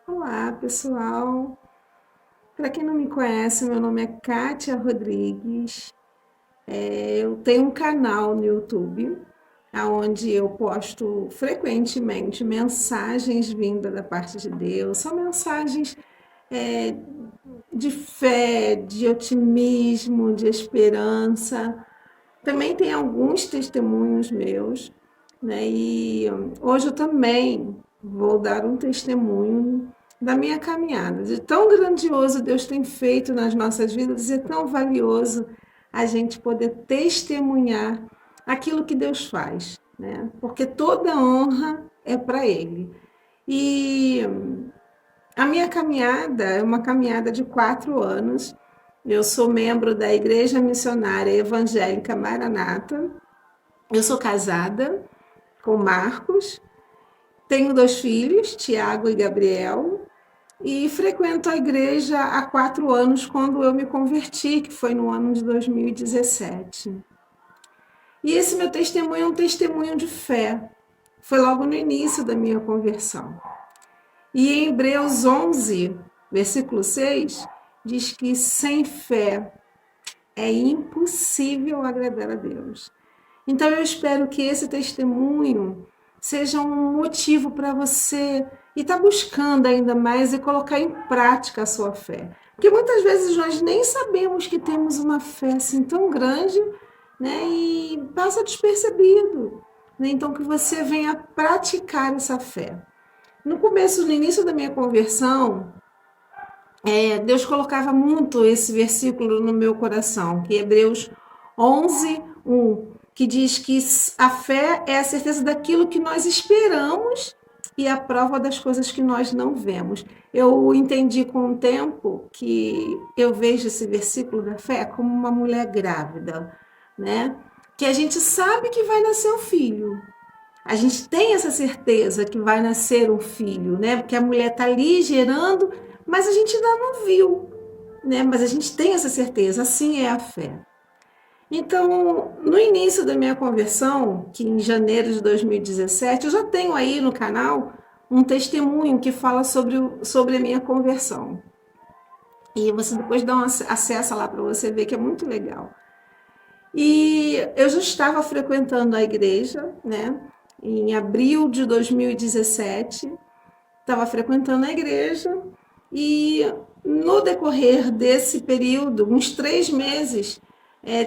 Olá, pessoal. Para quem não me conhece, meu nome é Kátia Rodrigues. Eu tenho um canal no YouTube, onde eu posto frequentemente mensagens vindas da parte de Deus. São mensagens é, de fé, de otimismo, de esperança. Também tem alguns testemunhos meus, né? E hoje eu também vou dar um testemunho da minha caminhada, de tão grandioso Deus tem feito nas nossas vidas, e é tão valioso a gente poder testemunhar aquilo que Deus faz, né? Porque toda honra é para Ele. E a minha caminhada é uma caminhada de 4 anos. Eu sou membro da Igreja Missionária Evangélica Maranata. Eu sou casada com Marcos, tenho 2 filhos, Tiago e Gabriel, e frequento a igreja há 4 anos, quando eu me converti, que foi no ano de 2017. E esse meu testemunho é um testemunho de fé. Foi logo no início da minha conversão. E em Hebreus 11, versículo 6, diz que sem fé é impossível agradar a Deus. Então eu espero que esse testemunho seja um motivo para você e estar buscando ainda mais e colocar em prática a sua fé. Porque muitas vezes nós nem sabemos que temos uma fé assim tão grande, né? E passa despercebido. Né? Então que você venha praticar essa fé. No início da minha conversão, Deus colocava muito esse versículo no meu coração, que é Hebreus 11, 1, que diz que a fé é a certeza daquilo que nós esperamos e a prova das coisas que nós não vemos. Eu entendi com o tempo que eu vejo esse versículo da fé como uma mulher grávida, né? Que a gente sabe que vai nascer um filho. A gente tem essa certeza que vai nascer um filho, né? Porque a mulher está ali gerando, mas a gente ainda não viu, né? Mas a gente tem essa certeza, assim é a fé. Então, no início da minha conversão, que em janeiro de 2017, eu já tenho aí no canal um testemunho que fala sobre a minha conversão. E você depois dá um acesso lá para você ver que é muito legal. E eu já estava frequentando a igreja, né? Em abril de 2017, estava frequentando a igreja e no decorrer desse período, uns 3 meses,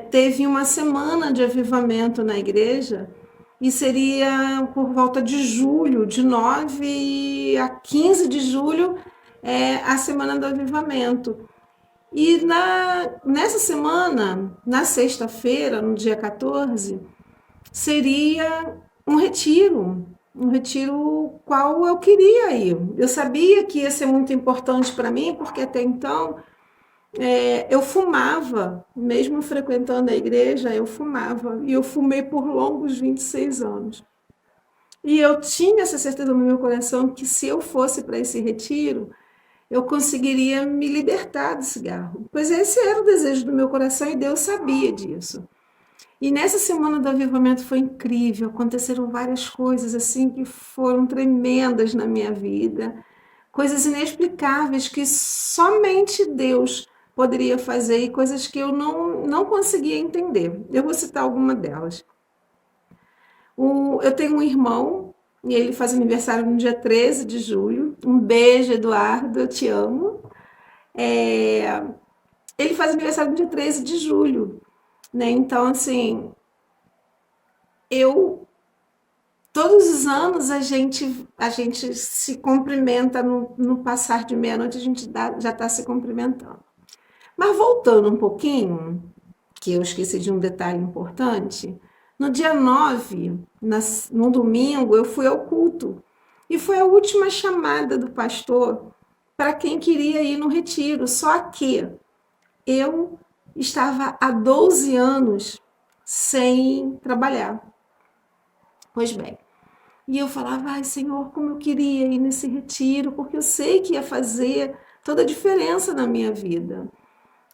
teve uma semana de avivamento na igreja e seria por volta de julho, de 9 a 15 de julho, a semana do avivamento. E nessa semana, na sexta-feira, no dia 14, seria um retiro qual eu queria ir. Eu sabia que ia ser muito importante para mim, porque até então eu fumava, mesmo frequentando a igreja, eu fumava, e eu fumei por longos 26 anos. E eu tinha essa certeza no meu coração que se eu fosse para esse retiro, eu conseguiria me libertar do cigarro. Pois esse era o desejo do meu coração e Deus sabia disso. E nessa semana do avivamento foi incrível, aconteceram várias coisas assim que foram tremendas na minha vida, coisas inexplicáveis que somente Deus poderia fazer e coisas que eu não conseguia entender. Eu vou citar alguma delas. Eu tenho um irmão e ele faz aniversário no dia 13 de julho. Um beijo, Eduardo, eu te amo. É, Ele faz aniversário no dia 13 de julho, né? Então, assim, eu todos os anos a gente se cumprimenta no passar de meia-noite, a gente já está se cumprimentando. Mas voltando um pouquinho, que eu esqueci de um detalhe importante, no dia 9, no domingo, eu fui ao culto. E foi a última chamada do pastor para quem queria ir no retiro. Só que eu estava há 12 anos sem trabalhar. Pois bem, e eu falava, ai Senhor, como eu queria ir nesse retiro, porque eu sei que ia fazer toda a diferença na minha vida,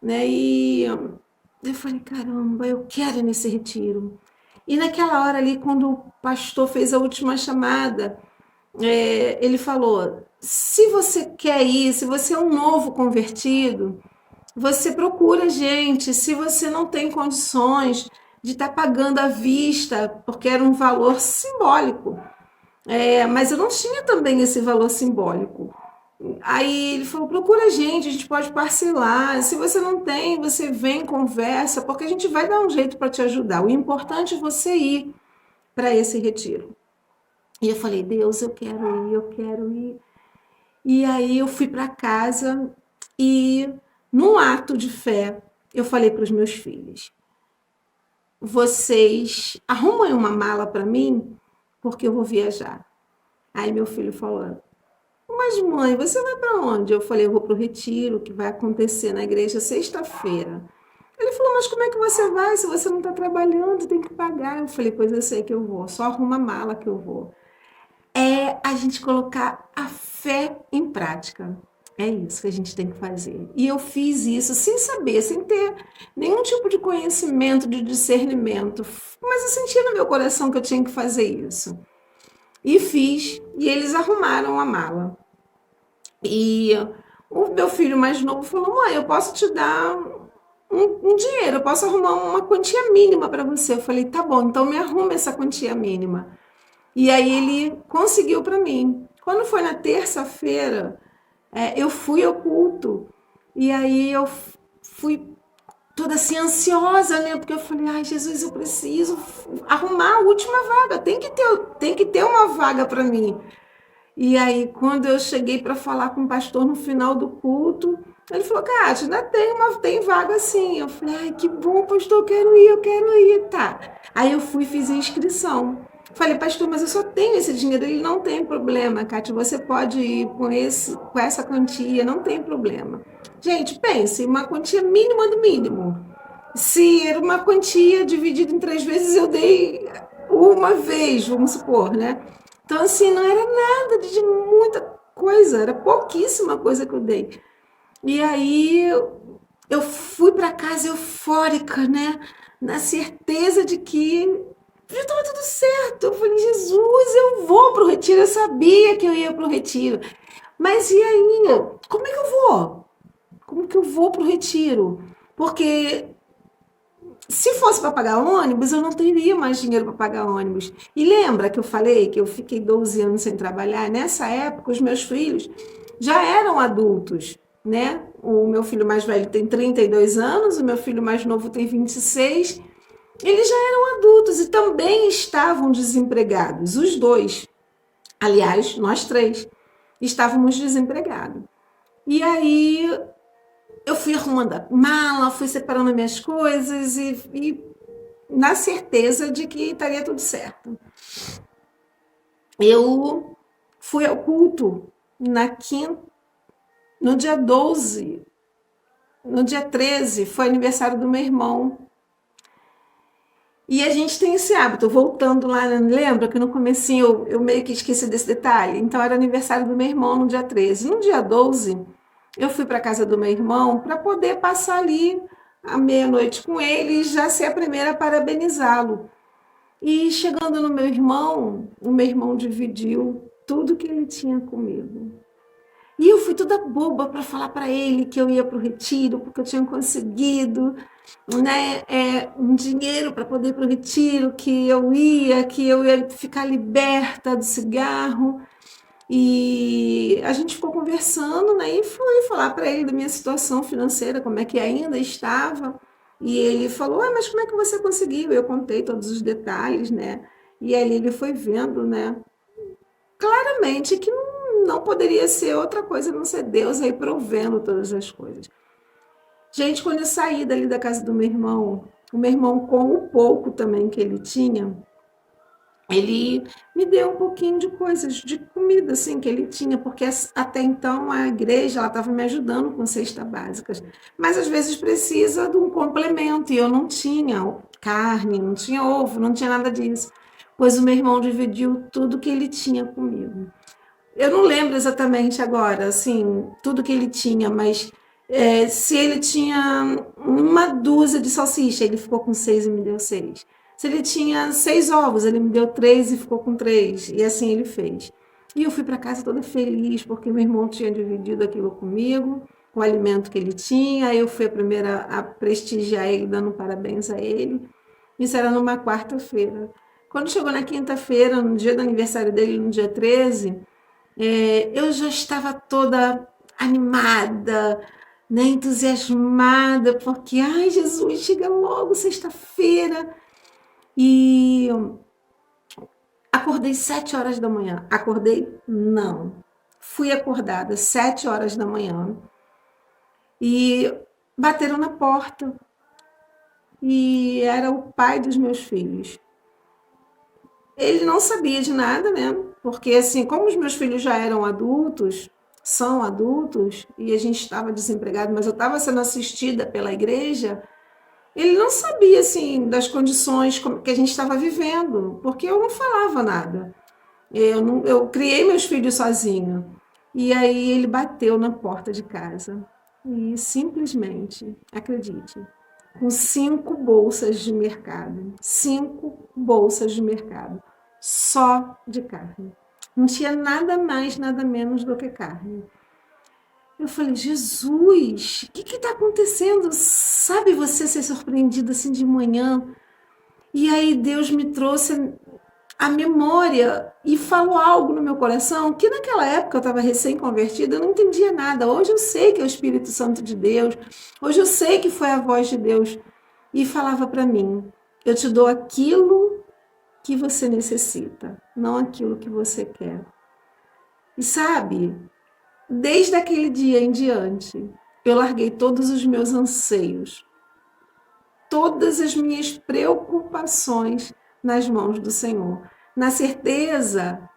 né? E eu falei, caramba, eu quero ir nesse retiro. E naquela hora ali, quando o pastor fez a última chamada, ele falou: se você quer ir, se você é um novo convertido, você procura a gente. Se você não tem condições de estar pagando à vista, porque era um valor simbólico, mas eu não tinha também esse valor simbólico. Aí ele falou: procura a gente pode parcelar. Se você não tem, você vem, conversa, porque a gente vai dar um jeito para te ajudar. O importante é você ir para esse retiro. E eu falei: Deus, eu quero ir, eu quero ir. E aí eu fui para casa e, num ato de fé, eu falei para os meus filhos: vocês arrumem uma mala para mim, porque eu vou viajar. Aí meu filho falou: mas mãe, você vai para onde? Eu falei: eu vou para o retiro que vai acontecer na igreja sexta-feira. Ele falou: mas como é que você vai se você não está trabalhando, tem que pagar? Eu falei: pois eu sei que eu vou, só arruma a mala que eu vou. É a gente colocar a fé em prática. É isso que a gente tem que fazer. E eu fiz isso sem saber, sem ter nenhum tipo de conhecimento, de discernimento. Mas eu senti no meu coração que eu tinha que fazer isso. E fiz, e eles arrumaram a mala. E o meu filho mais novo falou: mãe, eu posso te dar um dinheiro, eu posso arrumar uma quantia mínima para você. Eu falei: tá bom, então me arruma essa quantia mínima. E aí ele conseguiu para mim. Quando foi na terça-feira, eu fui ao culto. E aí eu fui toda assim ansiosa, né? Porque eu falei: ai, Jesus, eu preciso arrumar a última vaga. Tem que ter uma vaga para mim. E aí, quando eu cheguei para falar com o pastor no final do culto, ele falou: Kátia, ainda tem vaga sim. Eu falei: ai, que bom, pastor, eu quero ir, tá. Aí eu fui e fiz a inscrição. Falei: pastor, mas eu só tenho esse dinheiro. Ele: não tem problema, Kátia, você pode ir com essa quantia, não tem problema. Gente, pense, uma quantia mínima do mínimo. Se era uma quantia dividida em 3 vezes, eu dei uma vez, vamos supor, né? Então, assim, não era nada de muita coisa, era pouquíssima coisa que eu dei. E aí eu fui para casa eufórica, né? Na certeza de que já estava tudo certo. Eu falei: Jesus, eu vou para o retiro. Eu sabia que eu ia para o retiro. Mas e aí? Como é que eu vou? Como que eu vou para o retiro? Porque se fosse para pagar ônibus, eu não teria mais dinheiro para pagar ônibus. E lembra que eu falei que eu fiquei 12 anos sem trabalhar? Nessa época, os meus filhos já eram adultos, né? O meu filho mais velho tem 32 anos, o meu filho mais novo tem 26. Eles já eram adultos e também estavam desempregados, os dois. Aliás, nós três estávamos desempregados. E aí eu fui arrumando a mala, fui separando minhas coisas e na certeza de que estaria tudo certo. Eu fui ao culto na quinta, no dia 12, no dia 13 foi aniversário do meu irmão. E a gente tem esse hábito, voltando lá, lembra que no comecinho eu meio que esqueci desse detalhe? Então era aniversário do meu irmão no dia 13. No dia 12, eu fui para a casa do meu irmão para poder passar ali a meia-noite com ele e já ser a primeira a parabenizá-lo. E chegando no meu irmão, o meu irmão dividiu tudo que ele tinha comigo. E eu fui toda boba para falar para ele que eu ia para o retiro, porque eu tinha conseguido, né, um dinheiro para poder ir para o retiro, que eu ia ficar liberta do cigarro. E a gente ficou conversando, né, e fui falar para ele da minha situação financeira, como é que ainda estava. E ele falou: mas como é que você conseguiu? Eu contei todos os detalhes, né? E ali ele foi vendo, né, claramente que não poderia ser outra coisa a não ser Deus aí provendo todas as coisas. Gente, quando eu saí dali da casa do meu irmão, o meu irmão, com o pouco também que ele tinha, ele me deu um pouquinho de coisas, de comida, assim, que ele tinha, porque até então a igreja, ela estava me ajudando com cesta básicas. Mas às vezes precisa de um complemento, e eu não tinha carne, não tinha ovo, não tinha nada disso. Pois o meu irmão dividiu tudo que ele tinha comigo. Eu não lembro exatamente agora, assim, tudo que ele tinha, mas se ele tinha uma dúzia de salsicha, ele ficou com 6 e me deu 6. Se ele tinha 6 ovos, ele me deu 3 e ficou com 3. E assim ele fez. E eu fui para casa toda feliz, porque meu irmão tinha dividido aquilo comigo, o alimento que ele tinha. Eu fui a primeira a prestigiar ele, dando parabéns a ele. Isso era numa quarta-feira. Quando chegou na quinta-feira, no dia do aniversário dele, no dia 13, eu já estava toda animada, né, entusiasmada, porque, ai, Jesus, chega logo sexta-feira. E acordei 7 horas da manhã. Acordei? Não. Fui acordada 7 horas da manhã e bateram na porta. E era o pai dos meus filhos. Ele não sabia de nada, né? Porque, assim, como os meus filhos já eram adultos, são adultos, e a gente estava desempregado, mas eu estava sendo assistida pela igreja, ele não sabia, assim, das condições que a gente estava vivendo, porque eu não falava nada. Eu criei meus filhos sozinha. E aí ele bateu na porta de casa. E simplesmente, acredite, com 5 bolsas de mercado. 5 bolsas de mercado. Só de carne. Não tinha nada mais, nada menos do que carne. Eu falei, Jesus, o que está acontecendo? Sabe você ser surpreendido assim de manhã? E aí Deus me trouxe a memória e falou algo no meu coração que naquela época eu estava recém-convertida, eu não entendia nada. Hoje eu sei que é o Espírito Santo de Deus, hoje eu sei que foi a voz de Deus e falava para mim: eu te dou aquilo que você necessita, não aquilo que você quer. E sabe, desde aquele dia em diante, eu larguei todos os meus anseios, todas as minhas preocupações nas mãos do Senhor. Na certeza,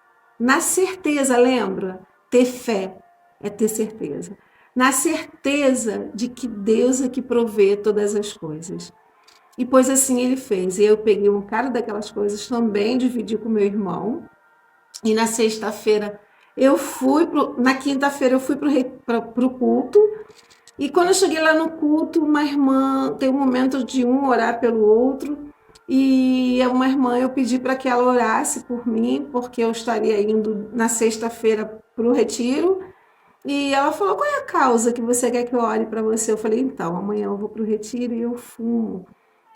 lembra? Ter fé é ter certeza. Na certeza de que Deus é que provê todas as coisas. E pois assim ele fez. E eu peguei um cara daquelas coisas também, dividi com meu irmão. E na sexta-feira na quinta-feira eu fui para o culto. E quando eu cheguei lá no culto, uma irmã, tem um momento de um orar pelo outro, e uma irmã, eu pedi para que ela orasse por mim, porque eu estaria indo na sexta-feira para o retiro, e ela falou, qual é a causa que você quer que eu ore para você? Eu falei, então, amanhã eu vou para o retiro e eu fumo,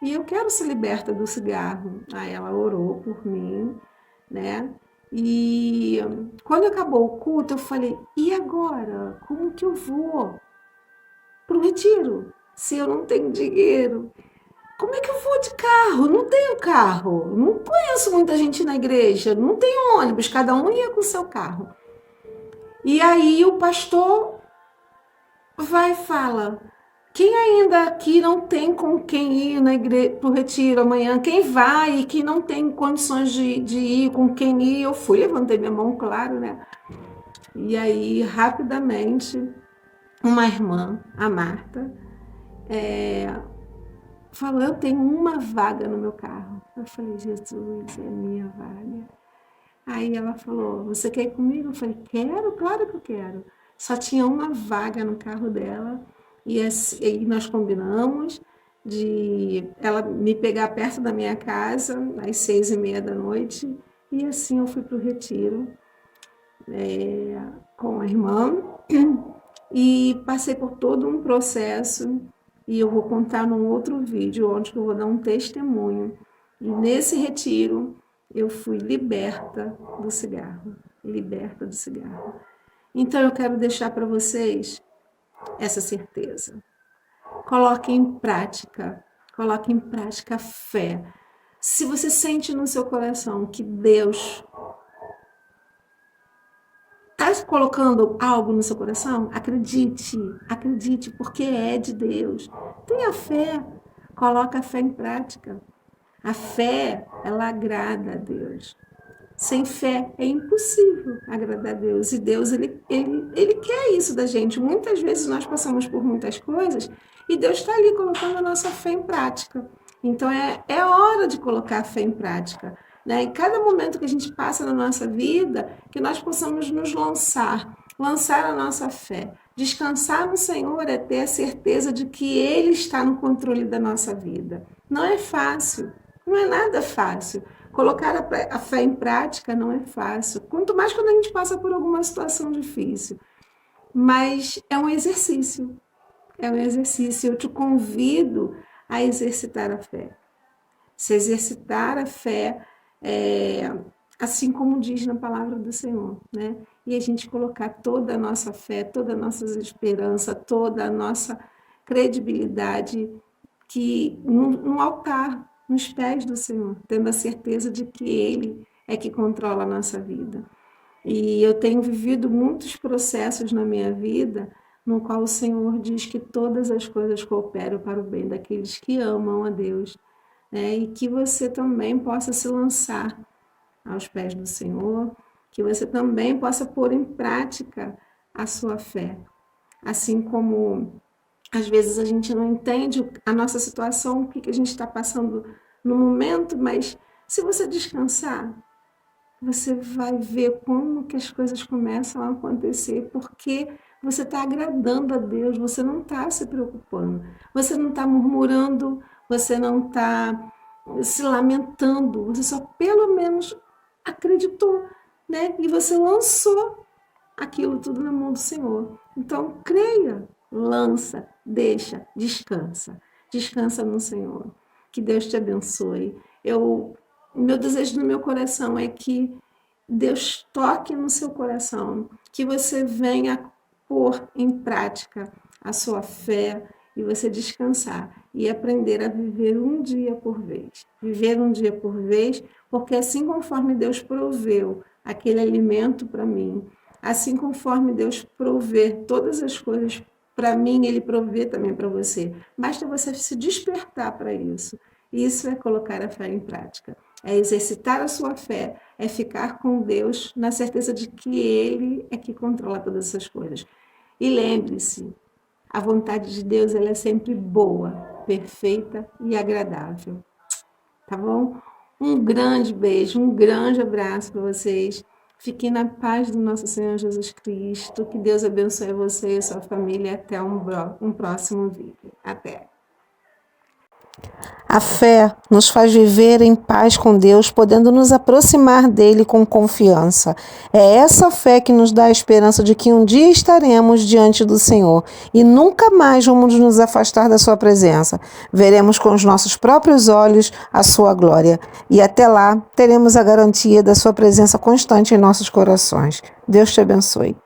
e eu quero ser liberta do cigarro. Aí ela orou por mim, né? E quando acabou o culto, eu falei, e agora? Como que eu vou para o retiro, se eu não tenho dinheiro? Como é que eu vou de carro? Não tenho carro. Não conheço muita gente na igreja. Não tem ônibus. Cada um ia com o seu carro. E aí o pastor vai e fala: quem ainda aqui não tem com quem ir na igreja para o retiro amanhã? Quem vai e que não tem condições de ir, com quem ir? Eu fui, levantei minha mão, claro, né? E aí, rapidamente, uma irmã, a Marta, falou, eu tenho uma vaga no meu carro. Eu falei, Jesus, é minha vaga. Aí ela falou, você quer ir comigo? Eu falei, quero, claro que eu quero. Só tinha uma vaga no carro dela e nós combinamos de ela me pegar perto da minha casa às 6h30 da noite, e assim eu fui para o retiro com a irmã e passei por todo um processo, e eu vou contar num outro vídeo onde eu vou dar um testemunho. E nesse retiro eu fui liberta do cigarro, liberta do cigarro. Então eu quero deixar para vocês essa certeza. Coloque em prática a fé. Se você sente no seu coração que Deus está colocando algo no seu coração, acredite, porque é de Deus. Tenha fé, coloca a fé em prática. A fé, ela agrada a Deus. Sem fé é impossível agradar a Deus. E Deus, ele quer isso da gente. Muitas vezes nós passamos por muitas coisas e Deus está ali colocando a nossa fé em prática. Então, é hora de colocar a fé em prática. Né? Em cada momento que a gente passa na nossa vida, que nós possamos nos lançar a nossa fé. Descansar no Senhor é ter a certeza de que Ele está no controle da nossa vida. Não é fácil, não é nada fácil. Colocar a fé em prática não é fácil, quanto mais quando a gente passa por alguma situação difícil. Mas é um exercício, é um exercício. Eu te convido a exercitar a fé. Se exercitar a fé, assim como diz na palavra do Senhor, né? E a gente colocar toda a nossa fé, toda a nossa esperança, toda a nossa credibilidade no altar, nos pés do Senhor, tendo a certeza de que Ele é que controla a nossa vida. E eu tenho vivido muitos processos na minha vida no qual o Senhor diz que todas as coisas cooperam para o bem daqueles que amam a Deus, né? E que você também possa se lançar aos pés do Senhor, que você também possa pôr em prática a sua fé. Assim como às vezes a gente não entende a nossa situação, o que a gente está passando no momento, mas se você descansar, você vai ver como que as coisas começam a acontecer, porque você está agradando a Deus, você não está se preocupando, você não está murmurando, você não está se lamentando, você só pelo menos acreditou, né? E você lançou aquilo tudo na mão do Senhor. Então, creia, lança, deixa, descansa. Descansa no Senhor. Que Deus te abençoe. Meu desejo no meu coração é que Deus toque no seu coração, que você venha pôr em prática a sua fé e você descansar e aprender a viver um dia por vez. Viver um dia por vez, porque assim conforme Deus proveu aquele alimento para mim, assim conforme Deus prover todas as coisas para mim, Ele provê também para você. Basta você se despertar para isso. Isso é colocar a fé em prática. É exercitar a sua fé, é ficar com Deus na certeza de que Ele é que controla todas essas coisas. E lembre-se, a vontade de Deus ela é sempre boa, perfeita e agradável. Tá bom? Um grande beijo, um grande abraço para vocês. Fiquem na paz do nosso Senhor Jesus Cristo. Que Deus abençoe você e a sua família. Até um próximo vídeo. Até! A fé nos faz viver em paz com Deus, podendo nos aproximar dele com confiança. É essa fé que nos dá a esperança de que um dia estaremos diante do Senhor e nunca mais vamos nos afastar da sua presença. Veremos com os nossos próprios olhos a sua glória e até lá teremos a garantia da sua presença constante em nossos corações. Deus te abençoe.